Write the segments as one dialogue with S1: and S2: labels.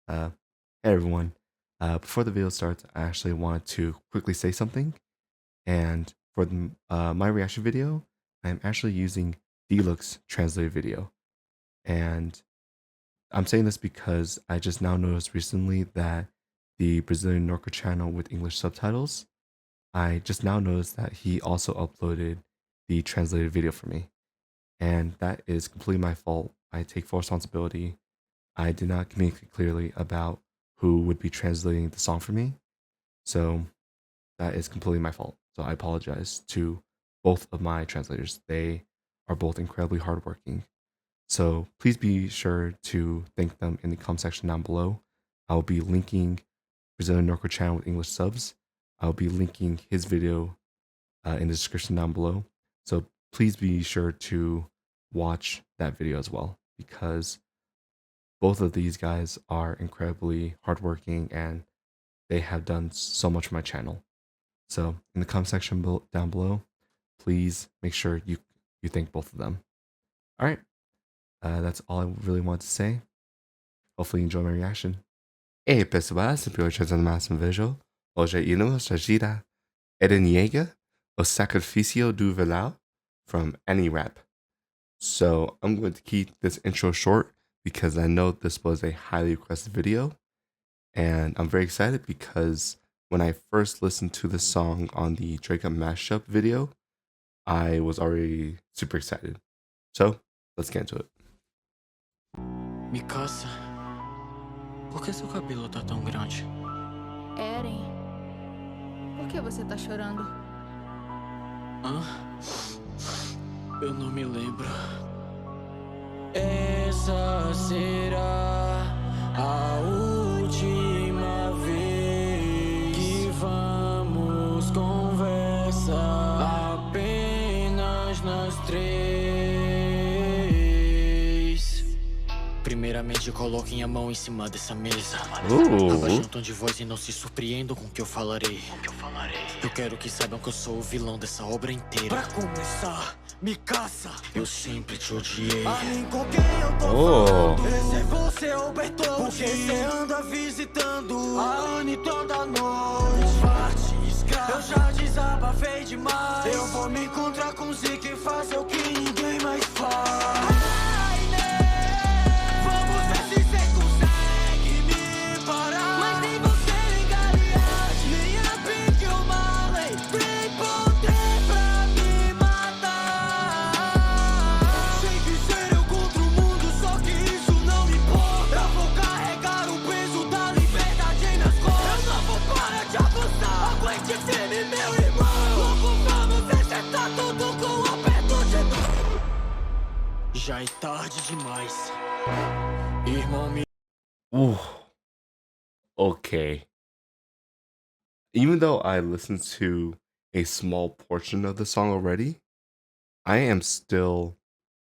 S1: Hey everyone. Before the video starts, I actually wanted to quickly say something. And for my reaction video, I'm actually using DiLucx translated video. And I'm saying this because I just now noticed recently that the Brazilian Nerdcore channel with English subtitles, I just now noticed that he also uploaded the translated video for me. And that is completely my fault. I take full responsibility. I did not communicate clearly about who would be translating the song for me. So that is completely my fault. So I apologize to both of my translators. They are both incredibly hardworking. So please be sure to thank them in the comment section down below. I'll be linking Brazilian Nerdcore channel with English subs. I'll be linking his video in the description down below. So please be sure to watch that video as well, because both of these guys are incredibly hardworking and they have done so much for my channel. So in the comment section down below, please make sure you thank both of them. All right, that's all I really wanted to say. Hopefully you enjoy my reaction. Hey pessoal, sempre hoje trazendo mais vídeo. Hoje iremos reagir Eren Yeager, o Sacrifício do Vilão from AniRap. So I'm going to keep this intro short because I know this was a highly requested video, and I'm very excited because when I first listened to the song on the Drake Up mashup video, I was already super excited. So let's get into it.
S2: Mikasa, por que seu cabelo tá tão grande?
S3: Eren, por que você tá chorando?
S2: Hã? Eu não me lembro. Essa será a última vez que vamos conversar, apenas nós três. Primeiramente, coloquem a mão em cima dessa mesa. Abaixem o tom de voz e não se surpreendam com o que eu falarei. Eu quero que saibam que eu sou o vilão dessa obra inteira. Pra começar, Mikasa, eu sempre te odiei. A mim com quem eu tô falando, esse é você, Alberto. Porque você anda visitando a Anne toda noite. Parte escrava, eu já desabafei demais. Eu vou me encontrar com o Zeke e fazer o que ninguém mais faz. Já é tarde demais. Irmão me...
S1: Okay. Even though I listened to a small portion of the song already, I am still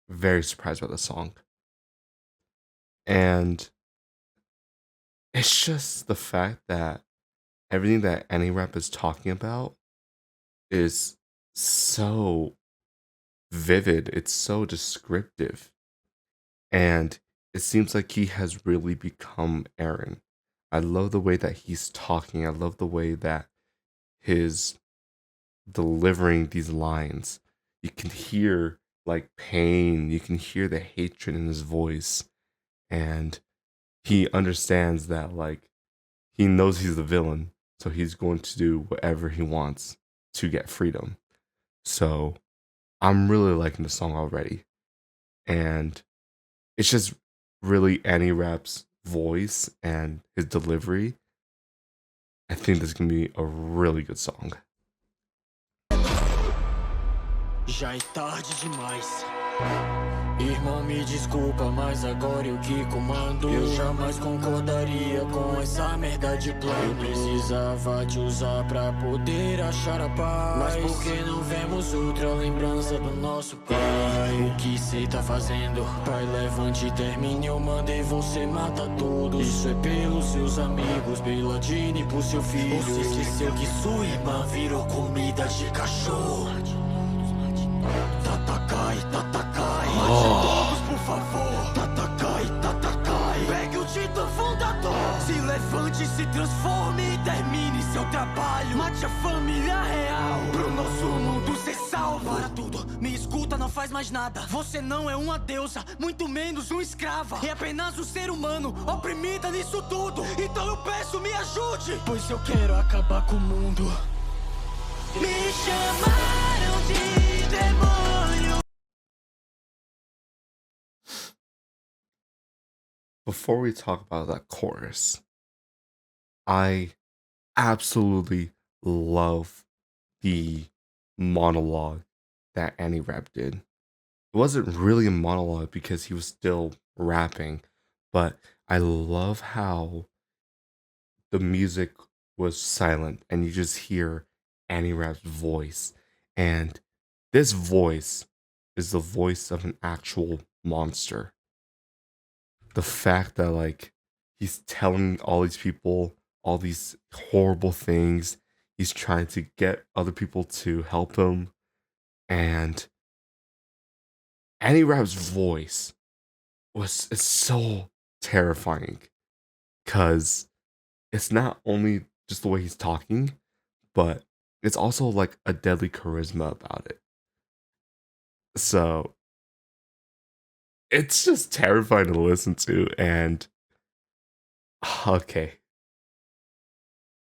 S1: very surprised by the song. And it's just the fact that everything that AniRap is talking about is so vivid, it's so descriptive, and it seems like he has really become Eren. I love the way that he's talking. I love the way that his delivering these lines. You can hear like pain, you can hear the hatred in his voice, and he understands that like he knows he's the villain, so he's going to do whatever he wants to get freedom. So I'm really liking the song already, and it's just really AniRap's voice and his delivery. I think this is gonna be a really good song.
S2: Já é tarde demais. Irmão, me desculpa, mas agora eu que comando. Eu jamais concordaria com essa merda de plano. Eu precisava te usar pra poder achar a paz, mas por que não vemos outra lembrança do nosso pai? O que cê tá fazendo? Pai, levante e termine, eu mandei você matar todos. Isso é pelos seus amigos, pela Dini, por seu filho. Você esqueceu que sua irmã virou comida de cachorro. Tatakai, todos por favor. Tatakai, pegue o título fundador. Se levante, se transforme e termine seu trabalho. Mate a família real pro nosso mundo ser salvo. Para tudo, me escuta, não faz mais nada. Você não é uma deusa, muito menos uma escrava. É apenas um ser humano, oprimida nisso tudo. Então eu peço, me ajude, pois eu quero acabar com o mundo. Me chamaram de demônio.
S1: Before we talk about that chorus, I absolutely love the monologue that AniRap did. It wasn't really a monologue because he was still rapping, but I love how the music was silent and you just hear AniRap's voice. And this voice is the voice of an actual monster. The fact that like he's telling all these people all these horrible things, he's trying to get other people to help him, and AniRap's voice is so terrifying because it's not only just the way he's talking, but it's also like a deadly charisma about it. So it's just terrifying to listen to, and okay.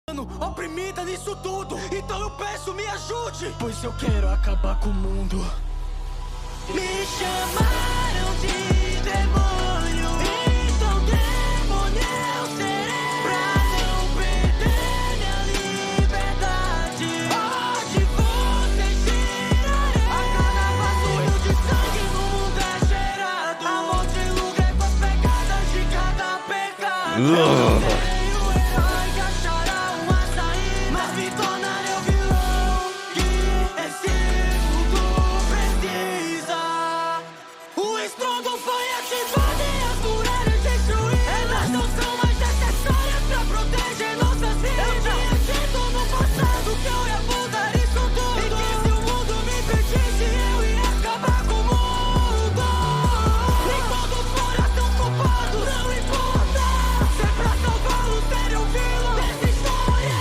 S2: Oprimida nisso tudo, então eu peço, me ajude, pois eu quero acabar com o mundo. Me chamaram de demônio, então demônio eu serei. Pra não perder minha liberdade, hoje vocês tirarei. A cada passo rio de sangue no mundo é gerado. A morte lugar com as pegadas de cada pecado. Eu serei o herói que achará uma saída, mas me tornarei o vilão que esse mundo precisa. O estrondo foi ativado e as muralhas destruídas. Elas não são mais necessárias pra proteger nossas vidas. Eu tinha dito no passado que eu ia mudar isso tudo, e que se o mundo me pedisse eu ia acabar com o mundo. Nem todos foram culpados, não importa. Se é pra salvá-los, seria o vilão dessa história.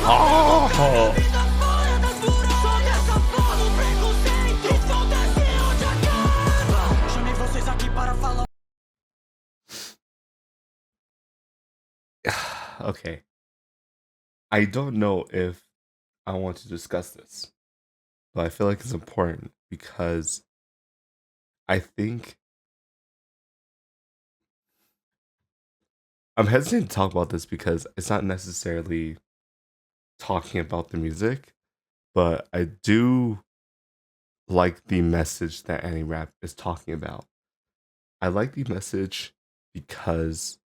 S2: A vida fora das muralhas, só dessa forma o preconceito e toda esse onde acaba. Chamei vocês aqui para falar.
S1: Okay. I don't know if I want to discuss this, but I feel like it's important because I think I'm hesitant to talk about this because it's not necessarily talking about the music, but I do like the message that AniRap is talking about. I like the message because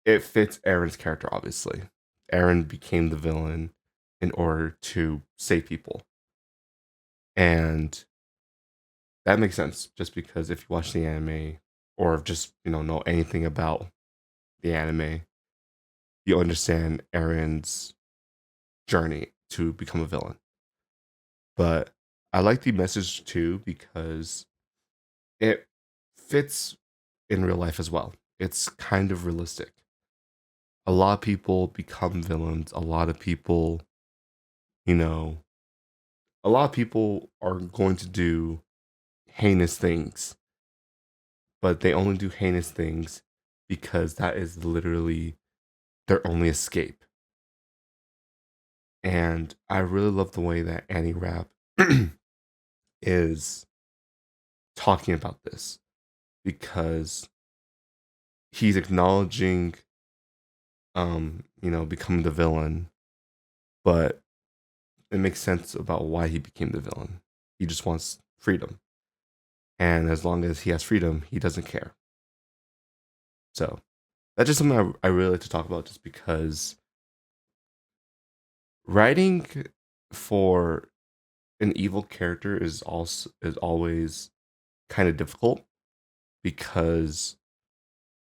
S1: it fits Eren's character, obviously. Eren became the villain in order to save people. And that makes sense just because if you watch the anime or just, know anything about the anime, you understand Eren's journey to become a villain. But I like the message too because it fits in real life as well. It's kind of realistic. A lot of people become villains. A lot of people, a lot of people are going to do heinous things, but they only do heinous things because that is literally their only escape. And I really love the way that AniRap is talking about this because he's acknowledging becoming the villain, but it makes sense about why he became the villain. He just wants freedom. And as long as he has freedom, he doesn't care. So that's just something I really like to talk about just because writing for an evil character is always kind of difficult because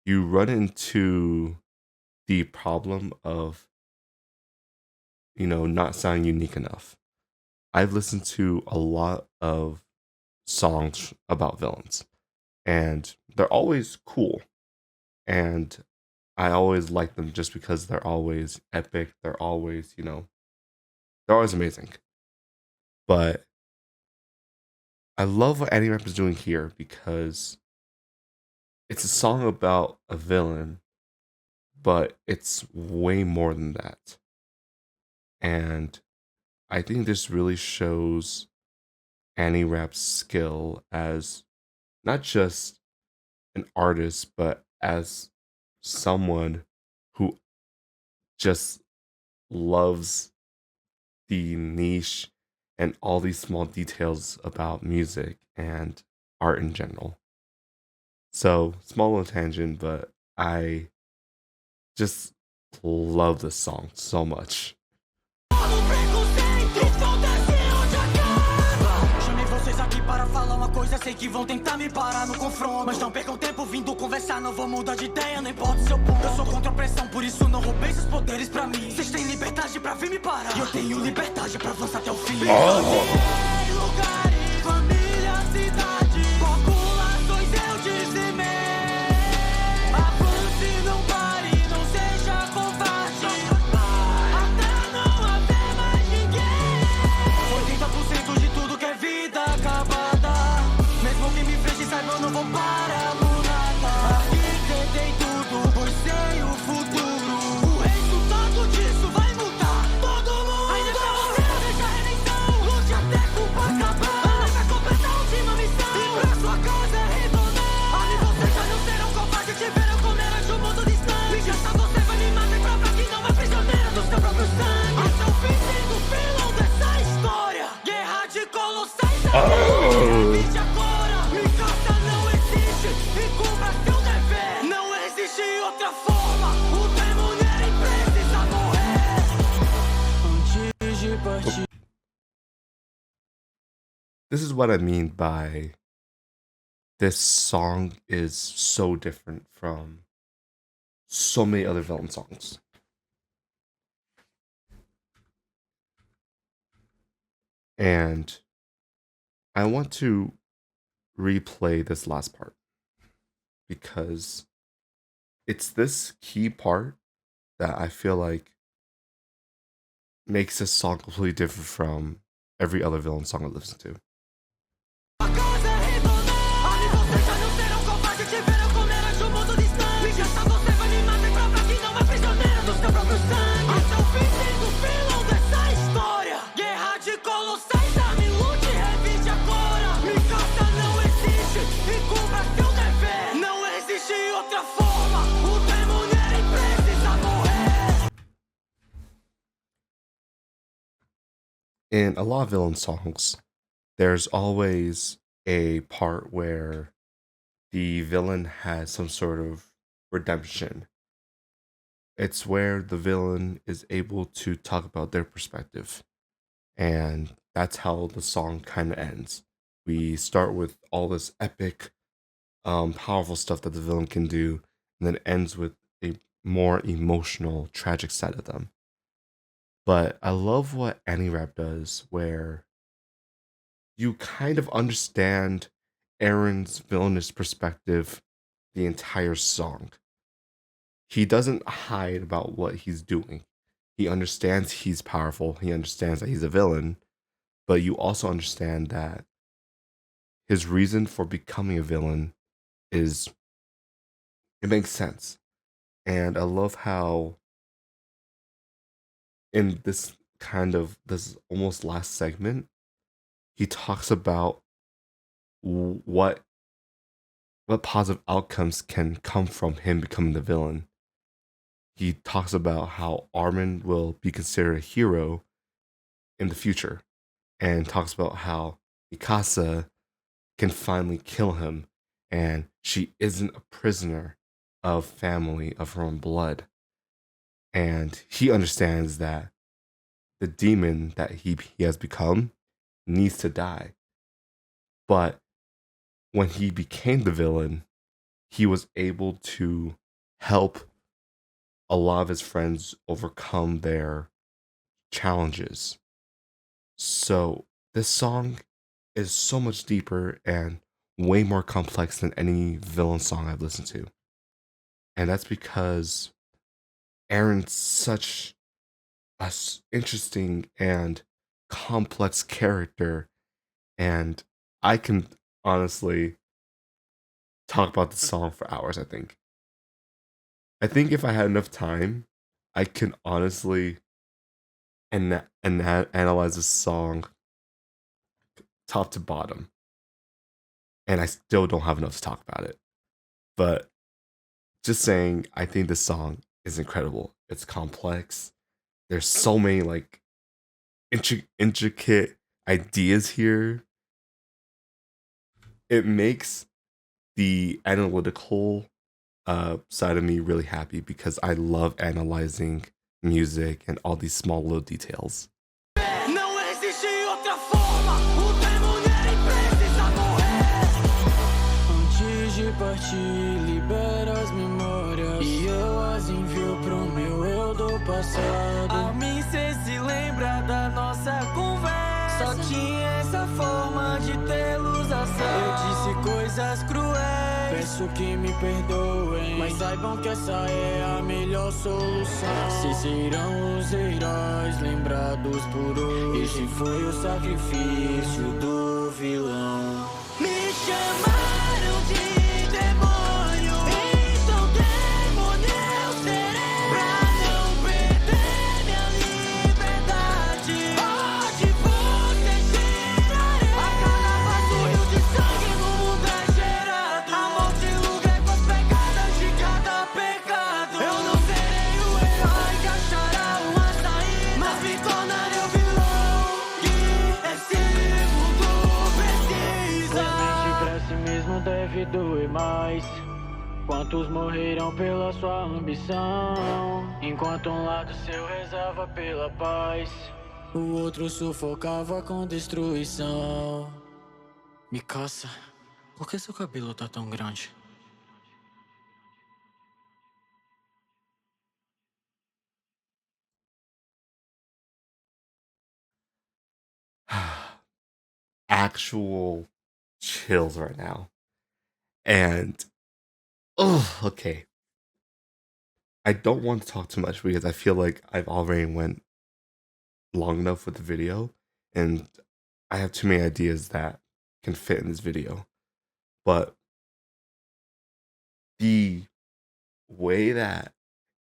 S1: you run into the problem of not sounding unique enough. I've listened to a lot of songs about villains and they're always cool, and I always like them just because they're always epic. They're always, they're always amazing. But I love what AniRap is doing here because it's a song about a villain, but it's way more than that. And I think this really shows AniRap's skill as not just an artist, but as someone who just loves the niche and all these small details about music and art in general. So, small little tangent, but I just love this song so much.
S2: Para falar uma coisa, sei que vão tentar me parar no confronto. Mas não percam tempo vindo conversar, não vou mudar de ideia, não importa o seu ponto. Eu sou contra a pressão, por isso não roubei seus poderes pra mim. Vocês têm liberdade pra vir me parar, e eu tenho liberdade pra avançar até o fim. Lugar e família, cidade, populações eu dizimei. Avance, não pare, não seja covarde, até não haver mais ninguém. 80% de tudo que é vida acabada. Mesmo que me feche, saiba, eu não vou parar por nada. Arquitetei tudo, pois sei o futuro. O resultado disso vai mudar todo mundo. Ainda pra você não deixa a redenção. Lute até culpa acabar. Ela vai completar a última missão. E pra sua casa retornar. Ali vocês já não serão covardes. Te verão comer antes do mundo distante. E já só você vai me matar e provar que não é prisioneiro do seu próprio sangue. Até o fim sendo o vilão dessa história. Guerra de colossais. Evite agora. Vingança não existe. E cumpra seu dever. Não existe outra forma. O demônio precisa morrer. Antes de partir.
S1: This is what I mean by this song is so different from so many other villain songs. And I want to replay this last part because it's this key part that I feel like makes this song completely different from every other villain song I listen to. In a lot of villain songs, there's always a part where the villain has some sort of redemption. It's where the villain is able to talk about their perspective. And that's how the song kind of ends. We start with all this epic, powerful stuff that the villain can do, and then ends with a more emotional, tragic side of them. But I love what AniRap does, where you kind of understand Eren's villainous perspective the entire song. He doesn't hide about what he's doing. He understands he's powerful. He understands that he's a villain. But you also understand that his reason for becoming a villain it makes sense. And I love how in this almost last segment, he talks about what positive outcomes can come from him becoming the villain. He talks about how Armin will be considered a hero in the future, and talks about how Mikasa can finally kill him, and she isn't a prisoner of family of her own blood. And he understands that the demon that he has become needs to die. But when he became the villain, he was able to help a lot of his friends overcome their challenges. So this song is so much deeper and way more complex than any villain song I've listened to. And that's because Eren's such a interesting and complex character, and I can honestly talk about the song for hours. I think if I had enough time, I can honestly analyze this song top to bottom, and I still don't have enough to talk about it. But just saying, I think this song is incredible. It's complex. There's so many like intricate ideas here. It makes the analytical side of me really happy because I love analyzing music and all these small little details.
S2: Não existe outra forma, o demônio precisa morrer. Antes de partir, libera as memórias e eu as envio pro meu eu do passado. A mim cê se lembra da nossa conversa, só tinha essa forma de tê-los a salvo. Eu disse coisas cruéis, peço que me perdoem, mas saibam que essa é a melhor solução. Se serão os heróis lembrados por hoje, esse foi o sacrifício do vilão. Me chamaram de demônio, então demônio eu serei, pra não perder minha liberdade. Hoje você tirarei a cada passo, rio de sangue no mundo é gerado. A morte lugar com as pegadas de cada pecado. Eu não serei o herói que achará uma saída, mas me tornarei o vilão que esse mundo precisa. Mente pra si mesmo deve doer mais. Quantos morreram pela sua ambição, enquanto um lado seu rezava pela paz, o outro sufocava com destruição. Mikasa, por que seu cabelo tá tão grande?
S1: Actual chills right now. And oh, okay. I don't want to talk too much because I feel like I've already went long enough with the video, and I have too many ideas that can fit in this video. But the way that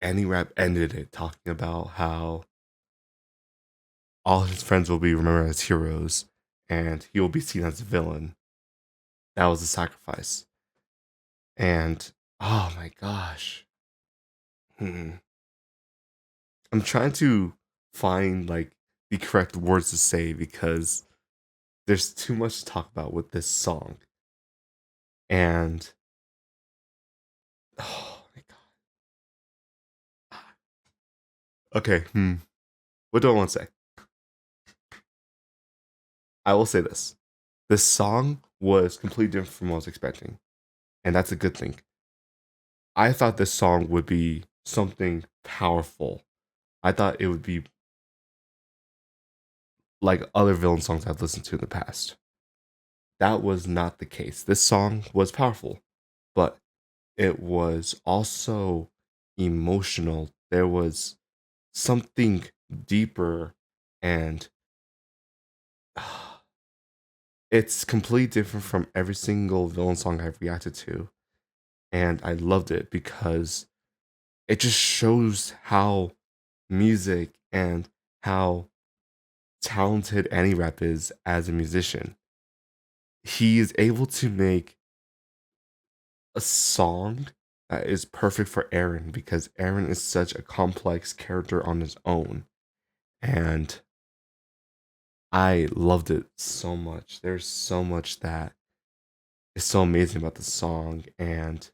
S1: AniRap ended it, talking about how all his friends will be remembered as heroes and he will be seen as a villain, that was a sacrifice. And oh my gosh. I'm trying to find like the correct words to say because there's too much to talk about with this song. And oh my god. Okay, what do I want to say? I will say this. This song was completely different from what I was expecting. And that's a good thing. I thought this song would be something powerful. I thought it would be like other villain songs I've listened to in the past. That was not the case. This song was powerful, but it was also emotional. There was something deeper, and it's completely different from every single villain song I've reacted to. And I loved it because it just shows how music and how talented AniRap is as a musician. He is able to make a song that is perfect for Eren because Eren is such a complex character on his own. And I loved it so much. There's so much that is so amazing about the song, and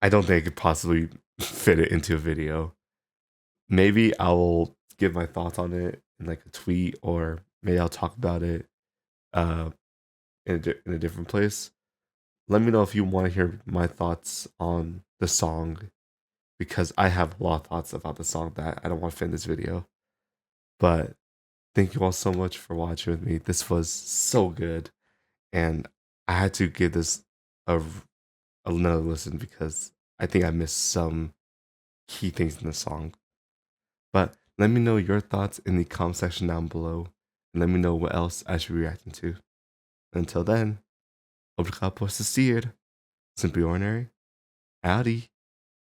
S1: I don't think I could possibly fit it into a video. Maybe I will give my thoughts on it in like a tweet, or maybe I'll talk about it in a different place. Let me know if you want to hear my thoughts on the song, because I have a lot of thoughts about the song that I don't want to fit in this video. But thank you all so much for watching with me. This was so good, and I had to give this a another listen because I think I missed some key things in the song. But let me know your thoughts in the comment section down below, and let me know what else I should be reacting to. Until then, obrigado por assistir. Simply ordinary. Howdy.